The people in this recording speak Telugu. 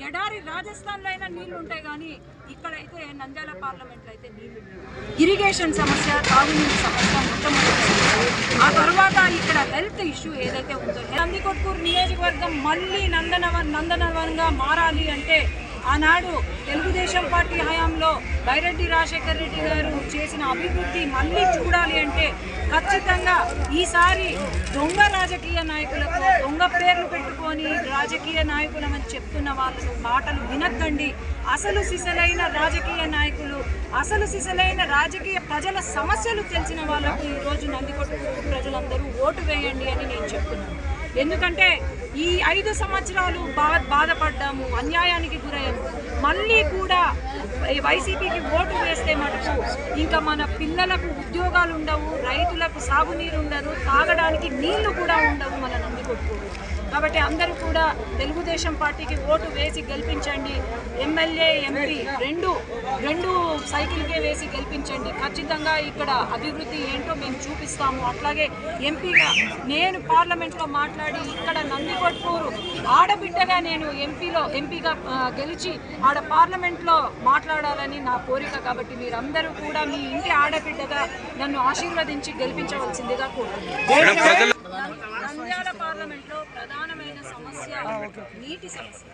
ఎడారి రాజస్థాన్లో అయినా నీళ్లు ఉంటాయి, కానీ ఇక్కడైతే నంద్యాల పార్లమెంట్లో అయితే నీళ్లు ఇరిగేషన్ సమస్య, తాగునీటి సమస్య మొట్టమొదటి. ఆ తర్వాత ఇక్కడ హెల్త్ ఇష్యూ ఏదైతే ఉందో, నందికొట్కూరు నియోజకవర్గం మళ్ళీ నందనవనంగా మారాలి అంటే ఆనాడు తెలుగుదేశం పార్టీ హయాంలో బైరెడ్డి రాజశేఖర్ రెడ్డి గారు చేసిన అభివృద్ధి మళ్ళీ చూడాలి అంటే ఖచ్చితంగా ఈసారి దొంగ రాజకీయ నాయకులకు దొంగ పేర్లు పెట్టుకొని రాజకీయ నాయకులమని చెప్తున్న వాళ్ళ మాటలు వినద్దండి. అసలు సిసలైన రాజకీయ నాయకులు, అసలు సిసలైన రాజకీయ ప్రజల సమస్యలు తెలిసిన వాళ్ళకు ఈరోజు నందికొట్కూరు ప్రజలందరూ ఓటు వేయండి అని నేను చెప్తున్నాను. ఎందుకంటే ఈ 5 సంవత్సరాలు బాధపడ్డాము, అన్యాయానికి గురయ్యాము. మళ్ళీ కూడా వైసీపీకి ఓటు వేస్తే మటుకు ఇంకా మన పిల్లలకు ఉద్యోగాలు ఉండవు, రైతులకు సాగునీరు ఉండదు, తాగడానికి నీళ్లు కూడా ఉండవు మన నందికొట్కూరు. కాబట్టి అందరూ కూడా తెలుగుదేశం పార్టీకి ఓటు వేసి గెలిపించండి. ఎమ్మెల్యే, ఎంపీ రెండు సైకిల్కే వేసి గెలిపించండి. ఖచ్చితంగా ఇక్కడ అభివృద్ధి ఏంటో మేము చూపిస్తాము. అట్లాగే ఎంపీగా నేను పార్లమెంట్లో మాట్లాడి ఇక్కడ నందికొట్కూరు ఆడబిడ్డగా నేను ఎంపీగా గెలిచి ఆడ పార్లమెంట్లో మాట్లాడాలని నా కోరిక. కాబట్టి మీరందరూ కూడా మీ ఇంటి ఆడబిడ్డగా నన్ను ఆశీర్వదించి గెలిపించవలసిందిగా కోరుతున్నాను. నంద్యాల పార్లమెంట్లో ప్రధానమైన సమస్య నీటి సమస్య.